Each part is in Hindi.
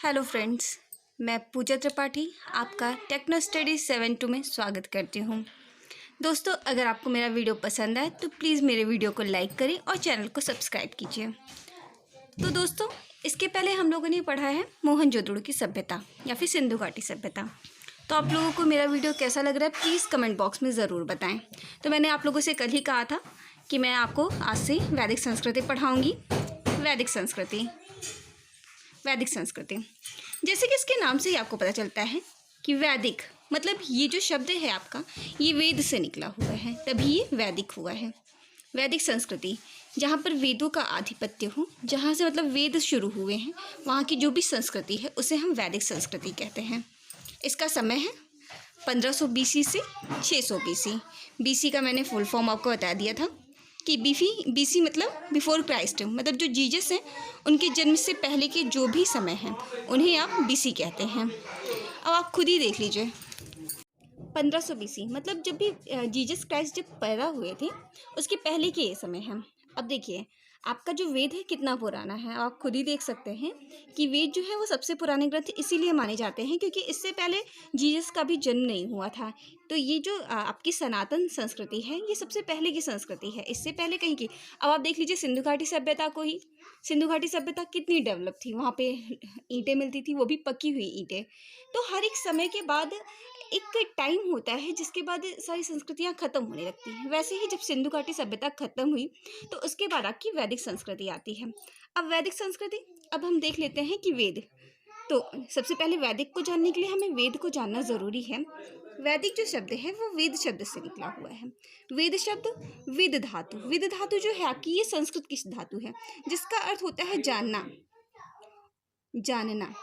हेलो फ्रेंड्स, मैं पूजा त्रिपाठी आपका टेक्नो स्टडी 7-2 में स्वागत करती हूँ। दोस्तों, अगर आपको मेरा वीडियो पसंद आए तो प्लीज़ मेरे वीडियो को लाइक करें और चैनल को सब्सक्राइब कीजिए। तो दोस्तों, इसके पहले हम लोगों ने पढ़ा है मोहनजोदड़ो की सभ्यता या फिर सिंधु घाटी सभ्यता। तो आप लोगों को मेरा वीडियो कैसा लग रहा है प्लीज़ कमेंट बॉक्स में ज़रूर बताएँ। तो मैंने आप लोगों से कल ही कहा था कि मैं आपको आज से वैदिक संस्कृति पढ़ाऊँगी। वैदिक संस्कृति जैसे कि इसके नाम से ही आपको पता चलता है कि वैदिक मतलब ये जो शब्द है आपका, ये वेद से निकला हुआ है, तभी ये वैदिक हुआ है। वैदिक संस्कृति जहाँ पर वेदों का आधिपत्य हो, जहाँ से मतलब वेद शुरू हुए हैं, वहाँ की जो भी संस्कृति है उसे हम वैदिक संस्कृति कहते हैं। इसका समय है 1500 BC से 600 BC। BC का मैंने फुल फॉर्म आपको बता दिया था कि BC मतलब बिफोर क्राइस्ट, मतलब जो जीसस हैं उनके जन्म से पहले के जो भी समय हैं उन्हें आप BC कहते हैं। अब आप खुद ही देख लीजिए, 1500 BC मतलब जब भी जीसस क्राइस्ट जब पैदा हुए थे उसके पहले के ये समय है। अब देखिए आपका जो वेद है कितना पुराना है, आप खुद ही देख सकते हैं कि वेद जो है वो सबसे पुराने ग्रंथ इसीलिए माने जाते हैं क्योंकि इससे पहले जीसस का भी जन्म नहीं हुआ था। तो ये जो आपकी सनातन संस्कृति है ये सबसे पहले की संस्कृति है, इससे पहले कहीं की। अब आप देख लीजिए सिंधु घाटी सभ्यता को ही, सिंधु घाटी सभ्यता कितनी डेवलप थी, वहाँ पे ईंटें मिलती थी, वो भी पकी हुई ईंटें। तो हर एक समय के बाद एक टाइम होता है जिसके बाद सारी संस्कृतियाँ ख़त्म होने लगती हैं। वैसे ही जब सिंधु घाटी सभ्यता ख़त्म हुई तो उसके बाद आपकी वैदिक संस्कृति आती है। अब वैदिक संस्कृति, अब हम देख लेते हैं कि वेद। तो सबसे पहले वैदिक को जानने के लिए हमें वेद को जानना ज़रूरी है। वैदिक जो शब्द है वो वेद शब्द से निकला हुआ है। वेद शब्द विद धातु, विद धातु जो है आपकी ये संस्कृत की धातु है जिसका अर्थ होता है जानना, जानना।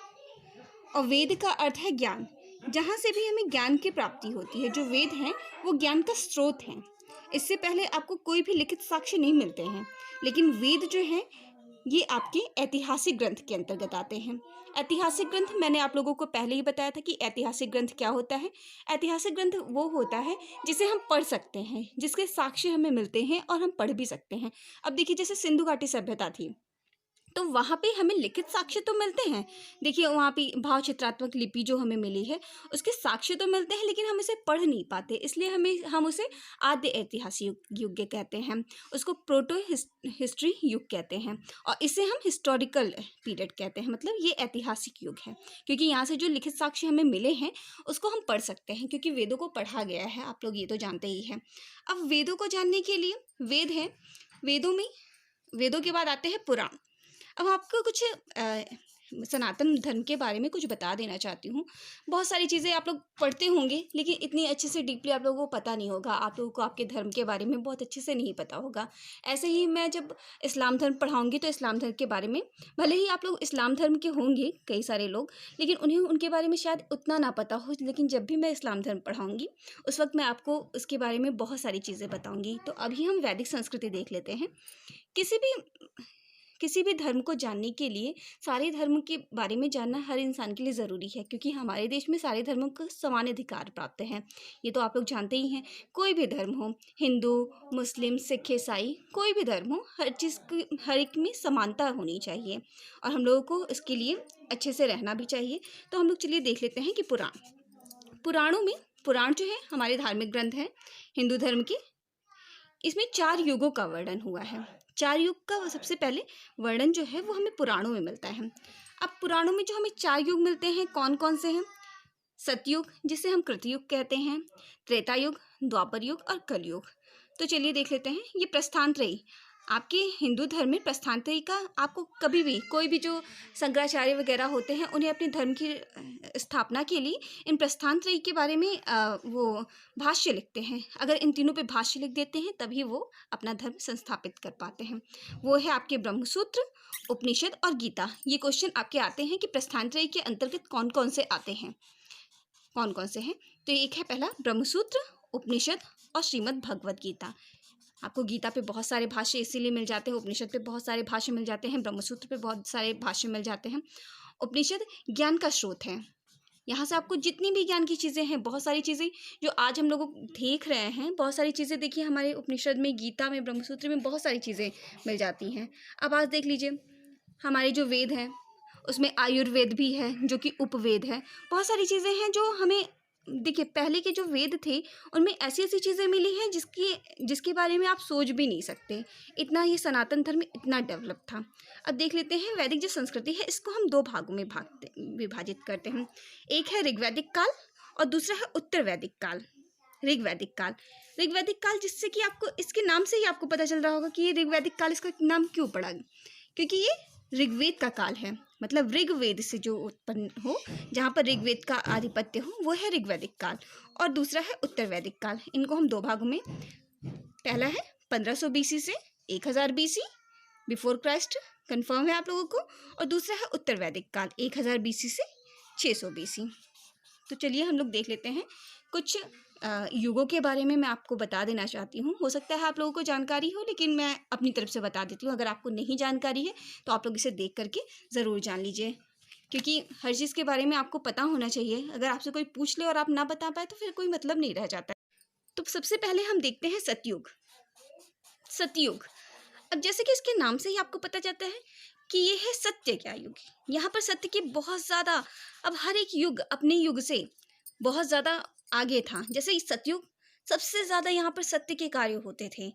और वेद का अर्थ है ज्ञान, जहाँ से भी हमें ज्ञान की प्राप्ति होती है। जो वेद हैं वो ज्ञान का स्रोत हैं। इससे पहले आपको कोई भी लिखित साक्ष्य नहीं मिलते हैं, लेकिन वेद जो हैं ये आपके ऐतिहासिक ग्रंथ के अंतर्गत आते हैं। ऐतिहासिक ग्रंथ मैंने आप लोगों को पहले ही बताया था कि ऐतिहासिक ग्रंथ क्या होता है। ऐतिहासिक ग्रंथ वो होता है जिसे हम पढ़ सकते हैं, जिसके साक्ष्य हमें मिलते हैं और हम पढ़ भी सकते हैं। अब देखिए जैसे सिंधु घाटी सभ्यता थी तो वहाँ पे हमें लिखित साक्ष्य तो मिलते हैं। देखिए वहाँ पे भाव चित्रात्मक लिपि जो हमें मिली है उसके साक्ष्य तो मिलते हैं, लेकिन हम इसे पढ़ नहीं पाते, इसलिए हम उसे आद्य ऐतिहासिक युग कहते हैं, उसको प्रोटो हिस्ट्री युग कहते हैं, और इसे हम हिस्टोरिकल पीरियड कहते हैं। मतलब ये ऐतिहासिक युग है क्योंकि यहाँ से जो लिखित साक्ष्य हमें मिले हैं उसको हम पढ़ सकते हैं क्योंकि वेदों को पढ़ा गया है, आप लोग ये तो जानते ही हैं। अब वेदों को जानने के लिए वेद हैं, वेदों के बाद आते हैं पुराण। अब आपको कुछ सनातन धर्म के बारे में कुछ बता देना चाहती हूँ। बहुत सारी चीज़ें आप लोग पढ़ते होंगे लेकिन इतनी अच्छे से डीपली आप लोगों को पता नहीं होगा, आप लोगों को आपके धर्म के बारे में बहुत अच्छे से नहीं पता होगा। ऐसे ही मैं जब इस्लाम धर्म पढ़ाऊँगी तो इस्लाम धर्म के बारे में, भले ही आप लोग इस्लाम धर्म के होंगे कई सारे लोग, लेकिन उन्हें उनके बारे में शायद उतना ना पता हो, लेकिन जब भी मैं इस्लाम धर्म पढ़ाऊँगी उस वक्त मैं आपको उसके बारे में बहुत सारी चीज़ें बताऊँगी। तो अभी हम वैदिक संस्कृति देख लेते हैं। किसी भी धर्म को जानने के लिए सारे धर्म के बारे में जानना हर इंसान के लिए ज़रूरी है क्योंकि हमारे देश में सारे धर्मों को समान अधिकार प्राप्त हैं। ये तो आप लोग जानते ही हैं। कोई भी धर्म हो, हिंदू, मुस्लिम, सिख, ईसाई, कोई भी धर्म हो, हर एक में समानता होनी चाहिए और हम लोगों को इसके लिए अच्छे से रहना भी चाहिए। तो हम लोग चलिए देख लेते हैं कि पुराण जो है हमारे धार्मिक ग्रंथ हैं हिंदू धर्म के। इसमें 4 युगों का वर्णन हुआ है। 4 युग का सबसे पहले वर्णन जो है वो हमें पुराणों में मिलता है। अब पुराणों में जो हमें 4 युग मिलते हैं कौन कौन से हैं? सतयुग जिसे हम कृतयुग कहते हैं, त्रेता युग, द्वापर युग और कलयुग। तो चलिए देख लेते हैं। ये प्रस्थानत्रयी, आपके हिंदू धर्म में प्रस्थानत्रयी का आपको कभी भी कोई भी जो शंकराचार्य वगैरह होते हैं उन्हें अपने धर्म की स्थापना के लिए इन प्रस्थानत्रयी के बारे में वो भाष्य लिखते हैं। अगर इन तीनों पे भाष्य लिख देते हैं तभी वो अपना धर्म संस्थापित कर पाते हैं। वो है आपके ब्रह्मसूत्र, उपनिषद और गीता। ये क्वेश्चन आपके आते हैं कि प्रस्थानत्रयी के अंतर्गत कौन कौन से आते हैं, कौन कौन से हैं। तो एक है पहला ब्रह्मसूत्र, उपनिषद और श्रीमद् भगवद गीता। आपको गीता पे बहुत सारे भाष्य इसीलिए मिल जाते हैं, उपनिषद पे बहुत सारे भाष्य मिल जाते हैं, ब्रह्मसूत्र पे बहुत सारे भाष्य मिल जाते हैं। उपनिषद ज्ञान का स्रोत है, यहाँ से आपको जितनी भी ज्ञान की चीज़ें हैं, बहुत सारी चीज़ें जो आज हम लोग देख रहे हैं, बहुत सारी चीज़ें देखिए हमारे उपनिषद में, गीता में, ब्रह्मसूत्र में बहुत सारी चीज़ें मिल जाती हैं। अब आज देख लीजिए हमारे जो वेद हैं उसमें आयुर्वेद भी है जो कि उपवेद है। बहुत सारी चीज़ें हैं जो हमें, देखिए पहले के जो वेद थे उनमें ऐसी ऐसी चीज़ें मिली हैं जिसके बारे में आप सोच भी नहीं सकते। इतना ये सनातन धर्म इतना डेवलप था। अब देख लेते हैं वैदिक जो संस्कृति है इसको हम दो भागों में विभाजित करते हैं। एक है ऋग्वैदिक काल और दूसरा है उत्तर वैदिक काल। ऋग्वैदिक काल, ऋग्वैदिक काल जिससे कि आपको इसके नाम से ही आपको पता चल रहा होगा कि ये ऋग्वैदिक काल इसका नाम क्यों पड़ा, क्योंकि ये ऋग्वेद का काल है। मतलब ऋग्वेद से जो उत्पन्न हो, जहाँ पर ऋग्वेद का आधिपत्य हो, वो है ऋग्वैदिक काल। और दूसरा है उत्तर वैदिक काल। इनको हम दो भागों में, पहला है 1500 BC से 1000 BC बिफोर क्राइस्ट, कंफर्म है आप लोगों को, और दूसरा है उत्तर वैदिक काल 1000 BC से 600 BC। तो चलिए हम लोग देख लेते हैं कुछ युगों के बारे में। मैं आपको बता देना चाहती हूँ, हो सकता है आप लोगों को जानकारी हो, लेकिन मैं अपनी तरफ से बता देती हूँ। अगर आपको नहीं जानकारी है तो आप लोग इसे देख करके ज़रूर जान लीजिए, क्योंकि हर चीज़ के बारे में आपको पता होना चाहिए। अगर आपसे कोई पूछ ले और आप ना बता पाए तो फिर कोई मतलब नहीं रह जाता। तो सबसे पहले हम देखते हैं सतयुग। सतयुग, अब जैसे कि इसके नाम से ही आपको पता चलता है कि ये है सत्य का युग। यहाँ पर सत्य की बहुत ज़्यादा, अब हर एक युग अपने युग से बहुत ज़्यादा आगे था। जैसे इस सतयुग सबसे ज़्यादा यहाँ पर सत्य के कार्य होते थे।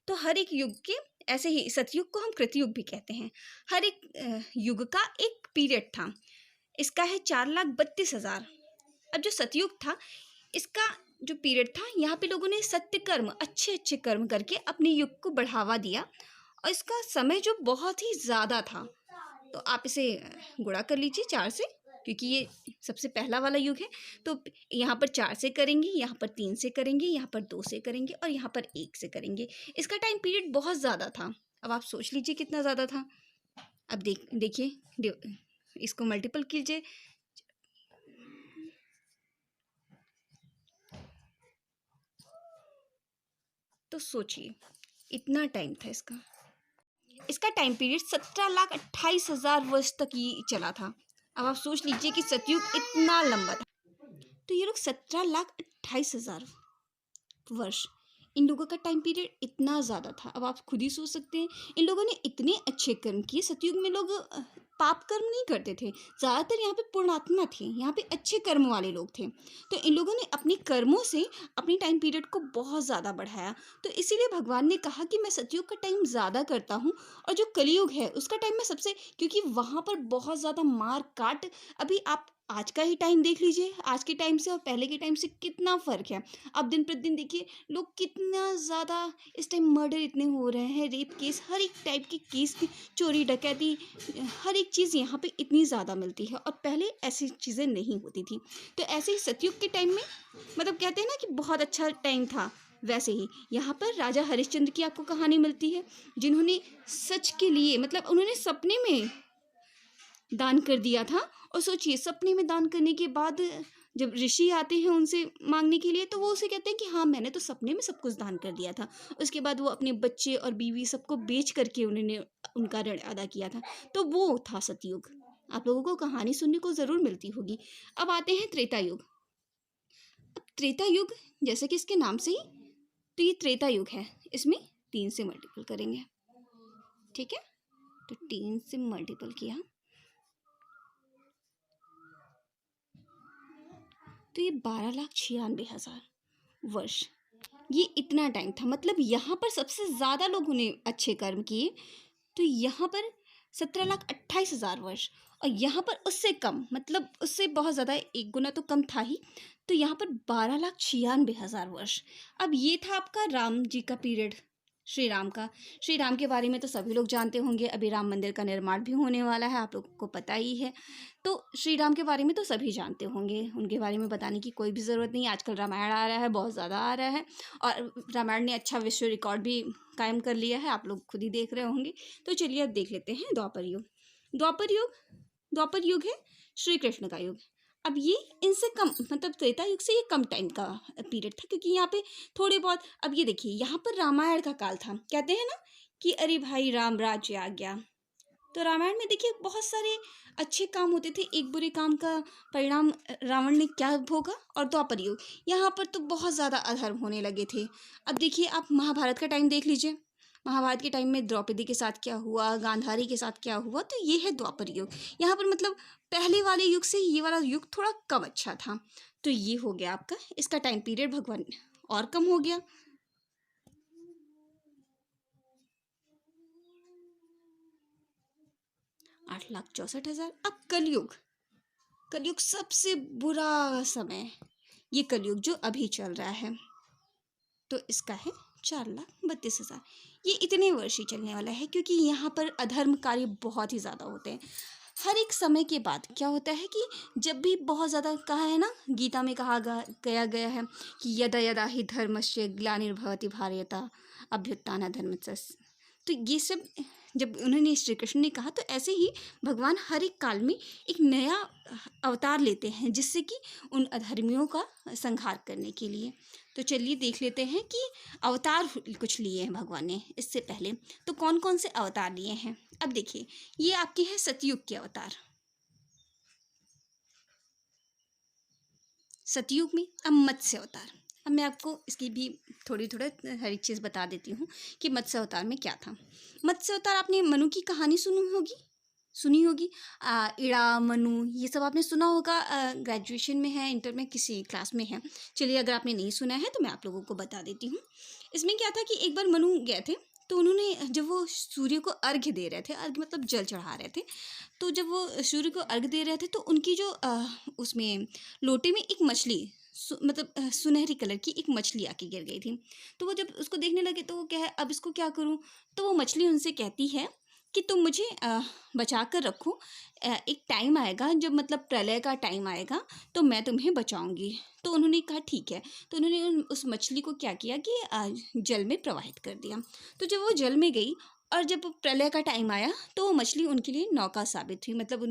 तो हर एक युग के, ऐसे ही सतयुग को हम कृतयुग भी कहते हैं। हर एक युग का एक पीरियड था। इसका है 4,32,000। अब जो सतयुग था इसका जो पीरियड था, यहाँ पे लोगों ने सत्य कर्म, अच्छे अच्छे कर्म करके अपने युग को बढ़ावा दिया। और इसका समय जो बहुत ही ज़्यादा था, तो आप इसे गुणा कर लीजिए 4 से, क्योंकि ये सबसे पहला वाला युग है। तो यहाँ पर 4 से करेंगे, यहाँ पर 3 से करेंगे, यहाँ पर 2 से करेंगे और यहाँ पर 1 से करेंगे। इसका टाइम पीरियड बहुत ज़्यादा था। अब आप सोच लीजिए कितना ज़्यादा था। अब देखिए इसको मल्टीपल कीजिए। तो सोचिए इतना टाइम था इसका। इसका टाइम पीरियड 17,28,000 वर्ष तक ये चला था। अब आप सोच लीजिए कि सतयुग इतना लंबा था। तो ये लोग 17,28,000 वर्ष, इन लोगों का टाइम पीरियड इतना ज़्यादा था। अब आप खुद ही सोच सकते हैं, इन लोगों ने इतने अच्छे कर्म किए। सतयुग में लोग पाप कर्म नहीं करते थे, ज़्यादातर यहाँ पे पुण्यात्मा थे, यहाँ पे अच्छे कर्म वाले लोग थे। तो इन लोगों ने अपने कर्मों से अपनी टाइम पीरियड को बहुत ज़्यादा बढ़ाया। तो इसीलिए भगवान ने कहा कि मैं सतयुग का टाइम ज़्यादा करता हूँ और जो कलयुग है उसका टाइम मैं सबसे, क्योंकि वहाँ पर बहुत ज़्यादा मार काट। अभी आप आज का ही टाइम देख लीजिए, आज के टाइम से और पहले के टाइम से कितना फ़र्क है। अब दिन प्रतिदिन देखिए लोग कितना ज़्यादा, इस टाइम मर्डर इतने हो रहे हैं, रेप केस, हर एक टाइप के केस की, चोरी डकैती, हर एक चीज़ यहाँ पे इतनी ज़्यादा मिलती है और पहले ऐसी चीज़ें नहीं होती थी। तो ऐसे ही सतयुग के टाइम में, मतलब कहते हैं ना कि बहुत अच्छा टाइम था, वैसे ही यहाँ पर राजा हरिश्चंद्र की आपको कहानी मिलती है, जिन्होंने सच के लिए, मतलब उन्होंने सपने में दान कर दिया था। और सोचिए सपने में दान करने के बाद जब ऋषि आते हैं उनसे मांगने के लिए, तो वो उसे कहते हैं कि हाँ मैंने तो सपने में सब कुछ दान कर दिया था। उसके बाद वो अपने बच्चे और बीवी सबको बेच करके उन्होंने उनका ऋण अदा किया था। तो वो था सतयुग। आप लोगों को कहानी सुनने को ज़रूर मिलती होगी। अब आते हैं त्रेता युग। अब त्रेता युग, जैसे कि इसके नाम से ही, तो ये त्रेता युग है। इसमें 3 से मल्टीपल करेंगे, ठीक है। तो 3 से मल्टीपल किया तो ये 12,96,000 वर्ष, ये इतना टाइम था। मतलब यहाँ पर सबसे ज़्यादा लोगों ने अच्छे कर्म किए। तो यहाँ पर 17,28,000 वर्ष, और यहाँ पर उससे कम, मतलब उससे बहुत ज़्यादा, 1 गुना तो कम था ही। तो यहाँ पर 12,96,000 वर्ष। अब ये था आपका राम जी का पीरियड, श्री राम का। श्री राम के बारे में तो सभी लोग जानते होंगे, अभी राम मंदिर का निर्माण भी होने वाला है, आप लोगों को पता ही है। तो श्री राम के बारे में तो सभी जानते होंगे, उनके बारे में बताने की कोई भी ज़रूरत नहीं। आजकल रामायण आ रहा है, बहुत ज़्यादा आ रहा है, और रामायण ने अच्छा विश्व रिकॉर्ड भी कायम कर लिया है, आप लोग खुद ही देख रहे होंगे। तो चलिए अब देख लेते हैं द्वापर युग। द्वापर युग है श्री कृष्ण का युग। अब ये इनसे कम, मतलब त्रेता युग से ये कम टाइम का पीरियड था, क्योंकि यहाँ पे थोड़े बहुत, अब ये देखिए यहाँ पर रामायण का काल था। कहते हैं ना कि अरे भाई राम राज्य आ गया। तो रामायण में देखिए बहुत सारे अच्छे काम होते थे, एक बुरे काम का परिणाम रावण ने क्या भोगा। और द्वापर युग, यहाँ पर तो बहुत ज़्यादा अधर्म होने लगे थे। अब देखिए आप महाभारत का टाइम देख लीजिए, महाभारत के टाइम में द्रौपदी के साथ क्या हुआ, गांधारी के साथ क्या हुआ, तो ये है द्वापर युग। यहाँ पर मतलब पहले वाले युग से ये वाला युग थोड़ा कम अच्छा था। तो ये हो गया आपका इसका टाइम पीरियड भगवान और कम हो गया। 8,64,000। अब कलयुग, कलयुग सबसे बुरा समय, ये कलयुग जो अभी चल रहा है, तो इसका है 4,32,000। ये इतने वर्ष ही चलने वाला है, क्योंकि यहाँ पर अधर्म कार्य बहुत ही ज़्यादा होते हैं। हर एक समय के बाद क्या होता है कि जब भी बहुत ज़्यादा, कहा है ना, गीता में कहा गया है कि यदा यदा ही धर्मस्य ग्लानिर्भवति भारत अभ्युत्थान धर्मस्य। तो ये सब जब उन्होंने, श्री कृष्ण ने कहा, तो ऐसे ही भगवान हर एक काल में एक नया अवतार लेते हैं, जिससे कि उन अधर्मियों का संहार करने के लिए। तो चलिए देख लेते हैं कि अवतार कुछ लिए हैं भगवान ने इससे पहले, तो कौन कौन से अवतार लिए हैं। अब देखिए, ये आपके हैं सतयुग के अवतार। सतयुग में अब मत्स्य अवतार। अब मैं आपको इसकी भी थोड़ी हर एक चीज़ बता देती हूँ कि मत्स्य अवतार में क्या था। मत्स्य अवतार, आपने मनु की कहानी सुनी होगी। इड़ा, मनु, ये सब आपने सुना होगा। ग्रेजुएशन में है, इंटर में, किसी क्लास में है। चलिए, अगर आपने नहीं सुना है तो मैं आप लोगों को बता देती हूँ। इसमें क्या था कि एक बार मनु गए थे, तो उन्होंने, जब वो सूर्य को अर्घ्य दे रहे थे, अर्घ्य मतलब जल चढ़ा रहे थे, तो जब वो सूर्य को अर्घ्य दे रहे थे, तो उनकी जो उसमें लोटे में एक मछली, मतलब सुनहरी कलर की एक मछली आके गिर गई थी। तो वो जब उसको देखने लगे, तो वो क्या है, अब इसको क्या करूँ। तो वो मछली उनसे कहती है कि तुम मुझे बचा कर रखो, एक टाइम आएगा, जब मतलब प्रलय का टाइम आएगा, तो मैं तुम्हें बचाऊंगी। तो उन्होंने कहा ठीक है। तो उन्होंने उस मछली को क्या किया कि जल में प्रवाहित कर दिया। तो जब वो जल में गई और जब प्रलय का टाइम आया, तो वो मछली उनके लिए नौका साबित हुई। मतलब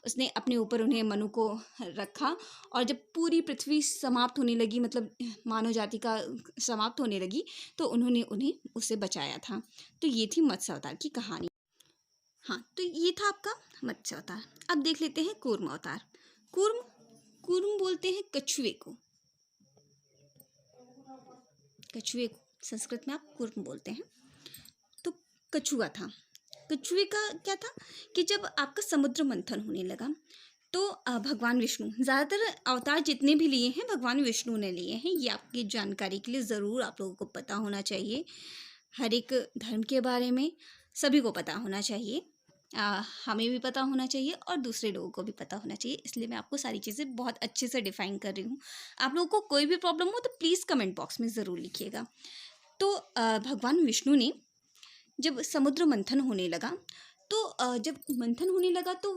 उसने अपने ऊपर उन्हें, मनु को रखा, और जब पूरी पृथ्वी समाप्त होने लगी, मतलब मानव जाति का समाप्त होने लगी, तो उन्होंने उन्हें उससे बचाया था। तो ये थी मत्स्य अवतार की कहानी। हाँ, तो ये था आपका मत्स्य अवतार। अब देख लेते हैं कूर्म अवतार। कूर्म कूर्म बोलते हैं कछुए को। कछुए को संस्कृत में आप कूर्म बोलते हैं। तो कछुआ था। कछुए का क्या था कि जब आपका समुद्र मंथन होने लगा, तो भगवान विष्णु, ज़्यादातर अवतार जितने भी लिए हैं भगवान विष्णु ने लिए हैं। ये आपकी जानकारी के लिए ज़रूर आप लोगों को पता होना चाहिए। हर एक धर्म के बारे में सभी को पता होना चाहिए। हमें भी पता होना चाहिए और दूसरे लोगों को भी पता होना चाहिए। इसलिए मैं आपको सारी चीज़ें बहुत अच्छे से डिफ़ाइन कर रही हूँ। आप लोगों को कोई भी प्रॉब्लम हो तो प्लीज़ कमेंट बॉक्स में ज़रूर लिखिएगा। तो भगवान विष्णु ने, जब समुद्र मंथन होने लगा, तो जब मंथन होने लगा, तो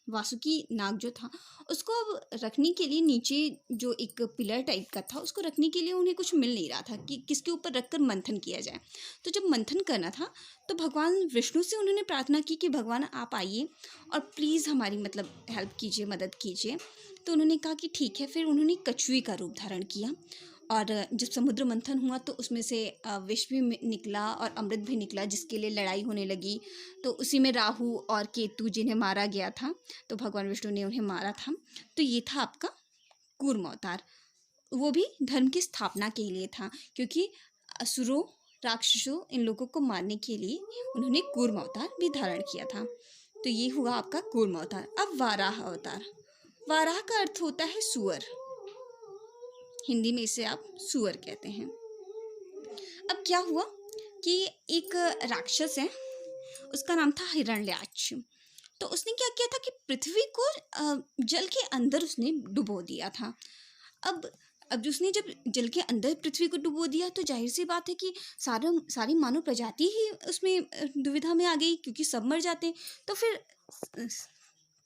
वासुकी नाग जो था, उसको अब रखने के लिए नीचे जो एक पिलर टाइप का था, उसको रखने के लिए उन्हें कुछ मिल नहीं रहा था कि किसके ऊपर रखकर मंथन किया जाए। तो जब मंथन करना था, तो भगवान विष्णु से उन्होंने प्रार्थना की कि भगवान आप आइए और प्लीज़ हमारी मतलब हेल्प कीजिए, मदद कीजिए। तो उन्होंने कहा कि ठीक है। फिर उन्होंने कछुए का रूप धारण किया, और जब समुद्र मंथन हुआ, तो उसमें से विष भी निकला और अमृत भी निकला, जिसके लिए लड़ाई होने लगी। तो उसी में राहु और केतु, जिन्हें मारा गया था, तो भगवान विष्णु ने उन्हें मारा था। तो ये था आपका कूर्म अवतार। वो भी धर्म की स्थापना के लिए था, क्योंकि असुरों, राक्षसों, इन लोगों को मारने के लिए उन्होंने कूर्म अवतार भी धारण किया था। तो ये हुआ आपका कूर्म अवतार। अब वाराह अवतार। वाराह का अर्थ होता है सुअर। हिंदी में इसे आप सुअर कहते हैं। अब क्या हुआ कि एक राक्षस है, उसका नाम था हिरण्याक्ष। तो उसने क्या किया था कि पृथ्वी को जल के अंदर उसने डुबो दिया था। अब उसने जब जल के अंदर पृथ्वी को डुबो दिया, तो जाहिर सी बात है कि सारी मानव प्रजाति ही उसमें दुविधा में आ गई, क्योंकि सब मर जाते। तो फिर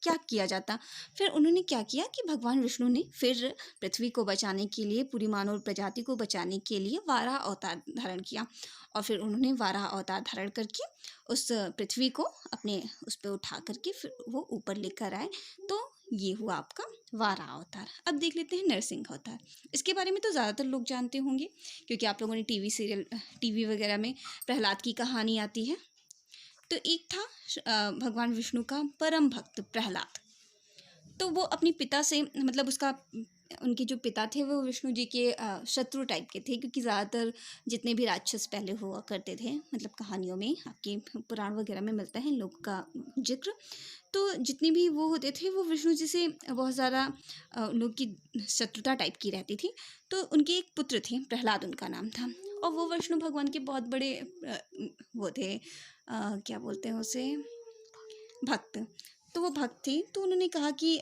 क्या किया जाता। फिर उन्होंने क्या किया कि भगवान विष्णु ने फिर पृथ्वी को बचाने के लिए, पूरी मानव प्रजाति को बचाने के लिए वाराह अवतार धारण किया, और फिर उन्होंने वाराह अवतार धारण करके उस पृथ्वी को अपने उस पर उठा करके फिर वो ऊपर लेकर आए। तो ये हुआ आपका वाराह अवतार। अब देख लेते हैं नरसिंह अवतार। इसके बारे में तो ज़्यादातर लोग जानते होंगे, क्योंकि आप लोगों ने टीवी वगैरह में प्रहलाद की कहानी आती है। तो एक था भगवान विष्णु का परम भक्त प्रहलाद। तो वो अपने पिता से, मतलब उसका उनके जो पिता थे वो विष्णु जी के शत्रु टाइप के थे, क्योंकि ज़्यादातर जितने भी राक्षस पहले हुआ करते थे, मतलब कहानियों में आपके पुराण वगैरह में मिलता है इन लोग का जिक्र, तो जितने भी वो होते थे वो विष्णु जी से बहुत ज़्यादा उन लोग की शत्रुता टाइप की रहती थी। तो उनके एक पुत्र थे, प्रहलाद उनका नाम था, और वो विष्णु भगवान के बहुत बड़े वो थे, क्या बोलते हैं उसे, भक्त। तो वो भक्त थे, तो उन्होंने कहा कि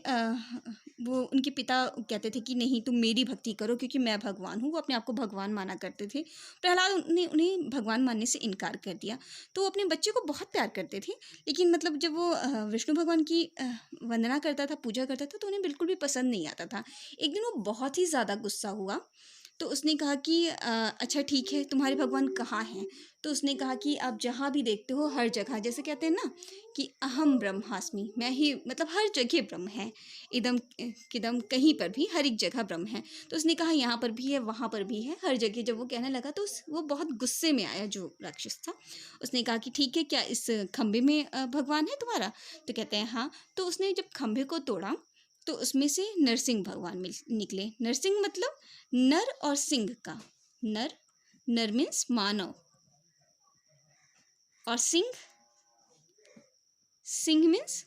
वो उनके पिता कहते थे कि नहीं तुम मेरी भक्ति करो क्योंकि मैं भगवान हूँ। वो अपने आप को भगवान माना करते थे। प्रहलाद ने उन्हें भगवान मानने से इनकार कर दिया। तो वो अपने बच्चे को बहुत प्यार करते थे, लेकिन मतलब जब वो विष्णु भगवान की वंदना करता था, पूजा करता था, तो उन्हें बिल्कुल भी पसंद नहीं आता था। एक दिन वो बहुत ही ज़्यादा गुस्सा हुआ, तो उसने कहा कि अच्छा ठीक है, तुम्हारे भगवान कहाँ हैं? तो उसने कहा कि आप जहाँ भी देखते हो हर जगह, जैसे कहते हैं ना कि अहम ब्रह्मास्मि, मैं ही, मतलब हर जगह ब्रह्म है, इदम किदम, कहीं पर भी हर एक जगह ब्रह्म है। तो उसने कहा यहाँ पर भी है, वहाँ पर भी है, हर जगह। जब वो कहने लगा तो वो बहुत गुस्से में आया जो राक्षस था। उसने कहा कि ठीक है, क्या इस खंबे में भगवान है तुम्हारा? तो कहते हैं हाँ। तो उसने जब खंबे को तोड़ा तो उसमें से नरसिंह भगवान निकले। नरसिंह मतलब नर और सिंह का, नर, नर मीन्स मानव, और सिंह, सिंह मीन्स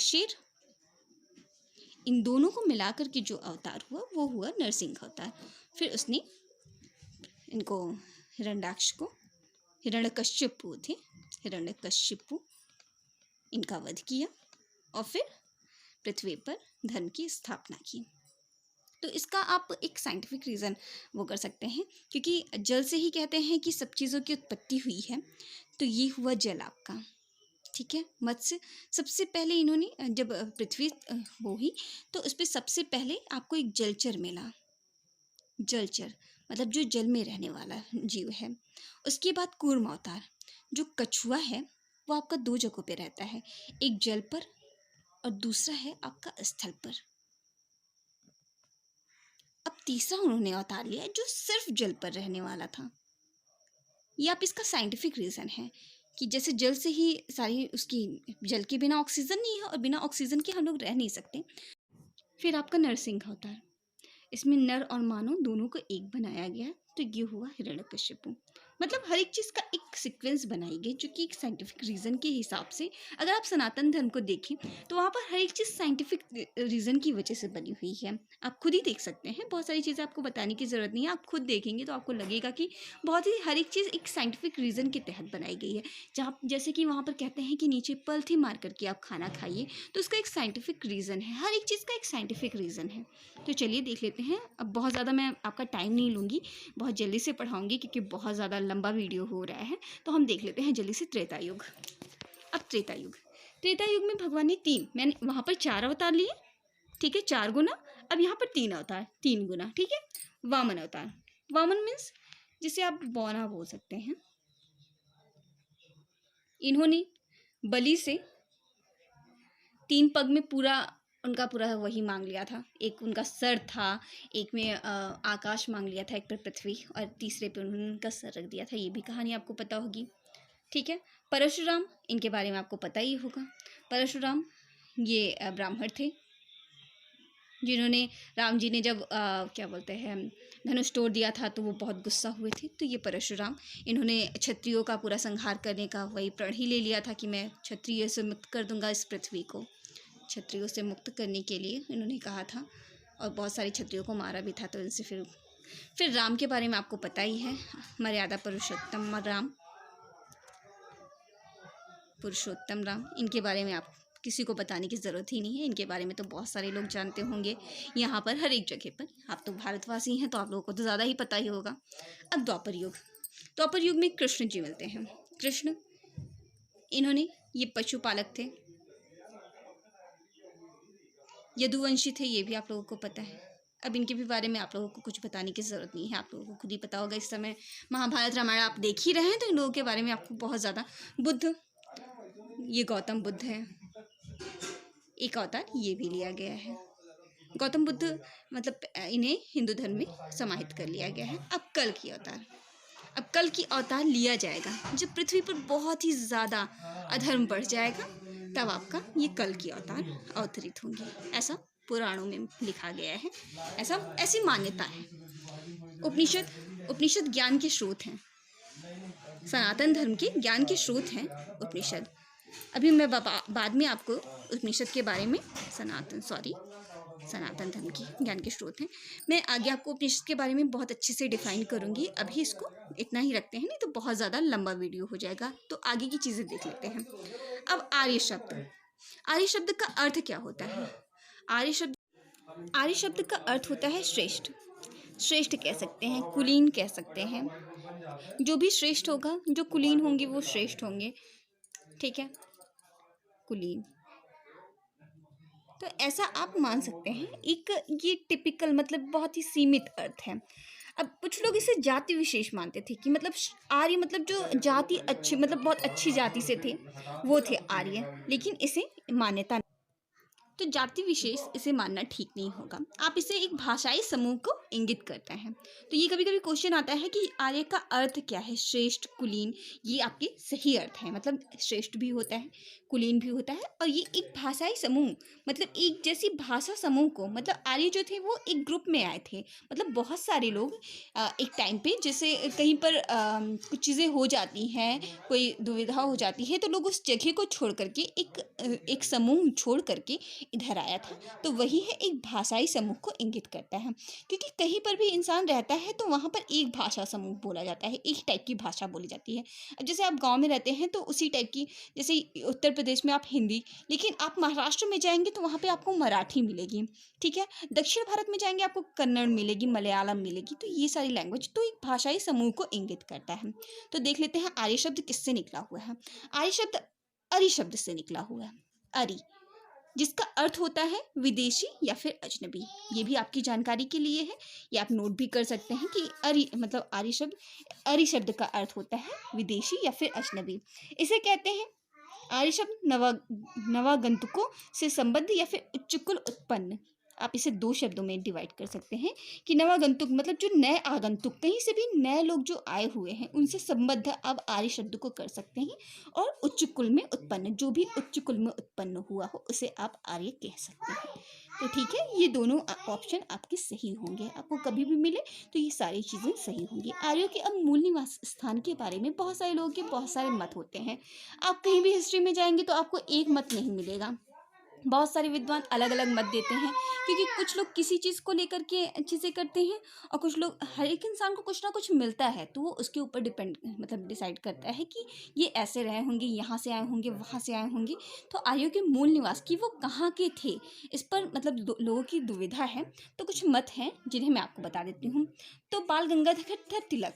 शेर। इन दोनों को मिलाकर के जो अवतार हुआ वो हुआ नरसिंह अवतार। फिर उसने इनको हिरण्याक्ष को, हिरण्यकश्यपु थे, हिरण्यकश्यपु, इनका वध किया और फिर पृथ्वी पर धर्म की स्थापना की। तो इसका आप एक साइंटिफिक रीज़न वो कर सकते हैं, क्योंकि जल से ही कहते हैं कि सब चीज़ों की उत्पत्ति हुई है। तो ये हुआ जल आपका, ठीक है। मत्स्य सबसे पहले इन्होंने जब पृथ्वी वो हुई तो उस पर सबसे पहले आपको एक जलचर मिला। जलचर मतलब जो जल में रहने वाला जीव है। उसके बाद कूर्म अवतार, जो कछुआ है वो आपका दो जगहों पे रहता है, एक जल पर और दूसरा है आपका स्थल पर। अब तीसरा उन्होंने अवतार लिया जो सिर्फ जल पर रहने वाला था। ये आप इसका साइंटिफिक रीज़न है कि जैसे जल से ही सारी उसकी, जल के बिना ऑक्सीजन नहीं है और बिना ऑक्सीजन के हम लोग रह नहीं सकते। फिर आपका नरसिंह अवतार, इसमें नर और मानव दोनों को एक बनाया गया। तो ये हुआ हिरण्यकश्यपु। मतलब हर एक चीज़ का एक सीक्वेंस बनाई गई जो कि एक साइंटिफिक रीज़न के हिसाब से, अगर आप सनातन धर्म को देखें तो वहाँ पर हर एक चीज़ साइंटिफिक रीज़न की वजह से बनी हुई है। आप खुद ही देख सकते हैं, बहुत सारी चीज़ें आपको बताने की ज़रूरत नहीं है, आप खुद देखेंगे तो आपको लगेगा कि बहुत ही हर एक चीज़ एक साइंटिफिक रीज़न के तहत बनाई गई है। जहाँ जैसे कि वहाँ पर कहते हैं कि नीचे पॉलीथीन मार करके आप खाना खाइए, तो उसका एक साइंटिफिक रीज़न है, हर एक चीज़ का एक साइंटिफिक रीज़न है। तो चलिए देख लेते हैं। अब बहुत ज़्यादा मैं आपका टाइम नहीं लूँगी, बहुत जल्दी से पढ़ाऊँगी क्योंकि बहुत ज़्यादा लंबा वीडियो हो रहा है। तो हम देख लेते हैं जल्दी से त्रेता युग। अब त्रेता युग, त्रेता युग में भगवान ने मैंने वहाँ पर 4 अवतार लिए, ठीक है, 4 गुना। अब यहाँ पर 3 अवतार, 3 गुना, ठीक है। वामन अवतार, वामन मीन्स जिसे आप बौना बोल सकते हैं। इन्होंने बलि से 3 पग में पूरा उनका पूरा वही मांग लिया था। एक उनका सर था, एक में आकाश मांग लिया था, एक पर पृथ्वी, और तीसरे पे उन्होंने उनका सर रख दिया था। ये भी कहानी आपको पता होगी, ठीक है। परशुराम, इनके बारे में आपको पता ही होगा। परशुराम ये ब्राह्मण थे जिन्होंने, राम जी ने जब क्या बोलते हैं धनुष तोड़ दिया था तो वो बहुत गुस्सा हुए थे। तो ये परशुराम, इन्होंने क्षत्रियों का पूरा संहार करने का वही प्रण ही ले लिया था कि मैं क्षत्रिय से मुक्त कर दूंगा इस पृथ्वी को। क्षत्रियों से मुक्त करने के लिए इन्होंने कहा था, और बहुत सारे क्षत्रियों को मारा भी था। तो इनसे फिर राम के बारे में आपको पता ही है, मर्यादा पुरुषोत्तम राम, पुरुषोत्तम राम, इनके बारे में आप किसी को बताने की ज़रूरत ही नहीं है, इनके बारे में तो बहुत सारे लोग जानते होंगे यहाँ पर हर एक जगह पर। आप तो भारतवासी हैं तो आप लोगों को तो ज़्यादा ही पता ही होगा। अब द्वापर युग, द्वापर युग में कृष्ण जी मिलते हैं। कृष्ण, इन्होंने, ये पशुपालक थे, यदुवंशी थे, ये भी आप लोगों को पता है। अब इनके भी बारे में आप लोगों को कुछ बताने की ज़रूरत नहीं है, आप लोगों को खुद ही पता होगा। इस समय महाभारत रामायण आप देख ही रहे हैं तो इन लोगों के बारे में आपको बहुत ज़्यादा। बुद्ध, ये गौतम बुद्ध है, एक अवतार ये भी लिया गया है। गौतम बुद्ध मतलब इन्हें हिंदू धर्म में समाहित कर लिया गया है। अब कल की अवतार, अब कल की अवतार लिया जाएगा जब पृथ्वी पर बहुत ही ज़्यादा अधर्म बढ़ जाएगा, तब आपका ये कल की अवतार अवतरित होंगी, ऐसा पुराणों में लिखा गया है, ऐसी मान्यता है। उपनिषद ज्ञान के स्रोत हैं, सनातन धर्म के ज्ञान के स्रोत हैं उपनिषद। अभी मैं बाद में आपको उपनिषद के बारे में सनातन धर्म की ज्ञान के स्रोत हैं, मैं आगे आपको उपनिषद के बारे में बहुत अच्छे से डिफाइन करूंगी। अभी इसको इतना ही रखते हैं, नहीं तो बहुत ज़्यादा लंबा वीडियो हो जाएगा, तो आगे की चीज़ें देख लेते हैं। अब आर्य शब्द का अर्थ क्या होता है? आर्य शब्द का अर्थ होता है श्रेष्ठ। श्रेष्ठ कह सकते हैं, कुलीन कह सकते हैं। जो भी श्रेष्ठ होगा, जो कुलीन होंगे वो श्रेष्ठ होंगे, ठीक है, कुलीन। तो ऐसा आप मान सकते हैं। एक ये टिपिकल मतलब बहुत ही सीमित अर्थ है। अब कुछ लोग इसे जाति विशेष मानते थे कि मतलब आर्य मतलब जो जाति अच्छी मतलब बहुत अच्छी जाति से थे वो थे आर्य, लेकिन इसे मान्यता, तो जाति विशेष इसे मानना ठीक नहीं होगा। आप इसे एक भाषाई समूह को इंगित करते हैं। तो ये कभी कभी क्वेश्चन आता है कि आर्य का अर्थ क्या है, श्रेष्ठ, कुलीन, ये आपके सही अर्थ है। मतलब श्रेष्ठ भी होता है, कुलीन भी होता है, और ये एक भाषाई समूह मतलब एक जैसी भाषा समूह को, मतलब आर्य जो थे वो एक ग्रुप में आए थे। मतलब बहुत सारे लोग एक टाइम पे, जैसे कहीं पर कुछ चीज़ें हो जाती हैं, कोई दुविधा हो जाती है, तो लोग उस जगह को छोड़ करके एक समूह छोड़ करके इधर आया था। तो वही है, एक भाषाई समूह को इंगित करता है, क्योंकि कहीं पर भी इंसान रहता है तो वहाँ पर एक भाषा समूह बोला जाता है, एक टाइप की भाषा बोली जाती है। अब जैसे आप गांव में रहते हैं तो उसी टाइप की, जैसे उत्तर प्रदेश में आप हिंदी, लेकिन आप महाराष्ट्र में जाएंगे तो वहाँ पे आपको मराठी मिलेगी, ठीक है। दक्षिण भारत में जाएंगे आपको कन्नड़ मिलेगी, मलयालम मिलेगी। तो ये सारी लैंग्वेज तो एक भाषाई समूह को इंगित करता है। तो देख लेते हैं आर्य शब्द किससे निकला हुआ है। आर्य शब्द अरि शब्द से निकला हुआ है, अरि, जिसका अर्थ होता है विदेशी या फिर अजनबी। ये भी आपकी जानकारी के लिए है, ये आप नोट भी कर सकते हैं कि अरि शब्द का अर्थ होता है विदेशी या फिर अजनबी। इसे कहते हैं आर्य शब्द नवागंतुकों से संबद्ध या फिर उच्चकुल उत्पन्न। आप इसे दो शब्दों में डिवाइड कर सकते हैं कि नवागंतुक मतलब जो नए आगंतुक, कहीं से भी नए लोग जो आए हुए हैं, उनसे संबद्ध आप आर्य शब्द को कर सकते हैं। और उच्च कुल में उत्पन्न, जो भी उच्च कुल में उत्पन्न हुआ हो उसे आप आर्य कह सकते हैं। तो ठीक है, ये दोनों ऑप्शन आपके सही होंगे। आपको कभी भी मिले तो ये सारी चीज़ें सही होंगी। आर्यों के अब मूल निवास स्थान के बारे में बहुत सारे लोगों के बहुत सारे मत होते हैं। आप कहीं भी हिस्ट्री में जाएंगे तो आपको एक मत नहीं मिलेगा, बहुत सारे विद्वान अलग अलग मत देते हैं, क्योंकि कुछ लोग किसी चीज़ को लेकर के चीज़ें करते हैं, और कुछ लोग, हर एक इंसान को कुछ ना कुछ मिलता है तो वो उसके ऊपर डिपेंड मतलब डिसाइड करता है कि ये ऐसे रहे होंगे, यहाँ से आए होंगे, वहाँ से आए होंगे। तो आर्यों के मूल निवास की वो कहाँ के थे, इस पर मतलब लोगों की दुविधा है। तो कुछ मत हैं जिन्हें मैं आपको बता देती हूँ। तो बाल गंगाधर तिलक,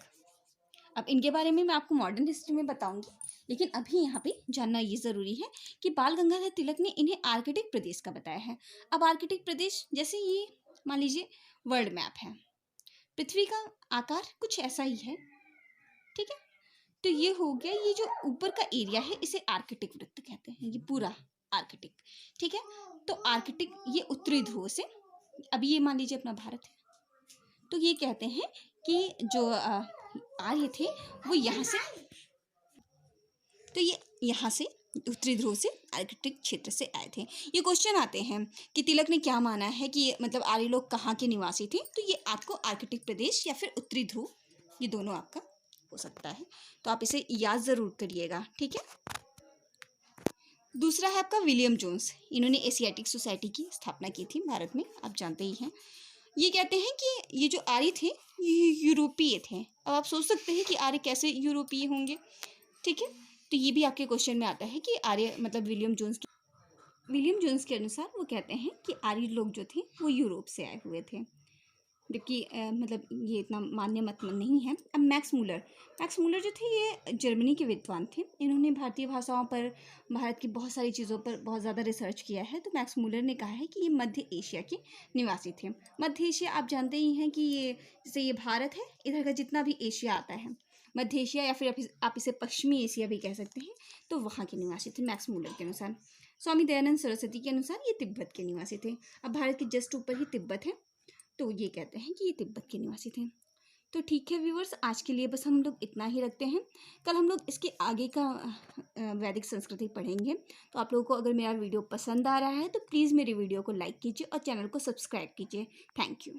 अब इनके बारे में मैं आपको मॉडर्न हिस्ट्री में बताऊंगी, लेकिन अभी यहाँ पे जानना ये ज़रूरी है कि बाल गंगाधर तिलक ने इन्हें आर्कटिक प्रदेश का बताया है। अब आर्कटिक प्रदेश जैसे ये मान लीजिए वर्ल्ड मैप है, पृथ्वी का आकार कुछ ऐसा ही है, ठीक है। तो ये हो गया, ये जो ऊपर का एरिया है इसे आर्कटिक वृत्त कहते हैं, ये पूरा आर्कटिक, ठीक है। तो आर्कटिक ये उत्तरी ध्रुव से, अभी ये मान लीजिए अपना भारत है, तो ये कहते हैं कि जो आर्य थे वो यहाँ से, तो ये यहाँ से उत्तरी ध्रुव से आर्कटिक क्षेत्र से आए थे। ये क्वेश्चन आते हैं कि तिलक ने क्या माना है कि मतलब आर्य लोग कहाँ के निवासी थे, तो ये आपको आर्कटिक प्रदेश या फिर उत्तरी ध्रुव, ये दोनों आपका हो सकता है। तो आप इसे याद ज़रूर करिएगा, ठीक है। दूसरा है आपका विलियम जोन्स, इन्होंने एशियाटिक सोसाइटी की स्थापना की थी भारत में, आप जानते ही हैं। ये कहते हैं कि ये जो आर्य थे ये यूरोपीय थे। अब आप सोच सकते हैं कि आर्य कैसे यूरोपीय होंगे, ठीक है। तो ये भी आपके क्वेश्चन में आता है कि आर्य मतलब विलियम जोन्स के अनुसार वो कहते हैं कि आर्य लोग जो थे वो यूरोप से आए हुए थे, जबकि मतलब ये इतना मान्य मत नहीं है। अब मैक्स मूलर जो थे ये जर्मनी के विद्वान थे। इन्होंने भारतीय भाषाओं पर, भारत की बहुत सारी चीज़ों पर बहुत ज़्यादा रिसर्च किया है। तो मैक्स मूलर ने कहा है कि ये मध्य एशिया के निवासी थे। मध्य एशिया आप जानते ही हैं कि ये जैसे ये भारत है, इधर का जितना भी एशिया आता है मध्य एशिया, या फिर आप इसे पश्चिमी एशिया भी कह सकते हैं, तो वहाँ के निवासी थे मैक्स मूलर के अनुसार। स्वामी दयानंद सरस्वती के अनुसार ये तिब्बत के निवासी थे। अब भारत के जस्ट ऊपर ही तिब्बत है, तो ये कहते हैं कि ये तिब्बत के निवासी थे। तो ठीक है व्यूअर्स, आज के लिए बस हम लोग इतना ही रखते हैं। कल हम लोग इसके आगे का वैदिक संस्कृति पढ़ेंगे। तो आप लोगों को अगर मेरा वीडियो पसंद आ रहा है तो प्लीज़ मेरी वीडियो को लाइक कीजिए और चैनल को सब्सक्राइब कीजिए। Thank you.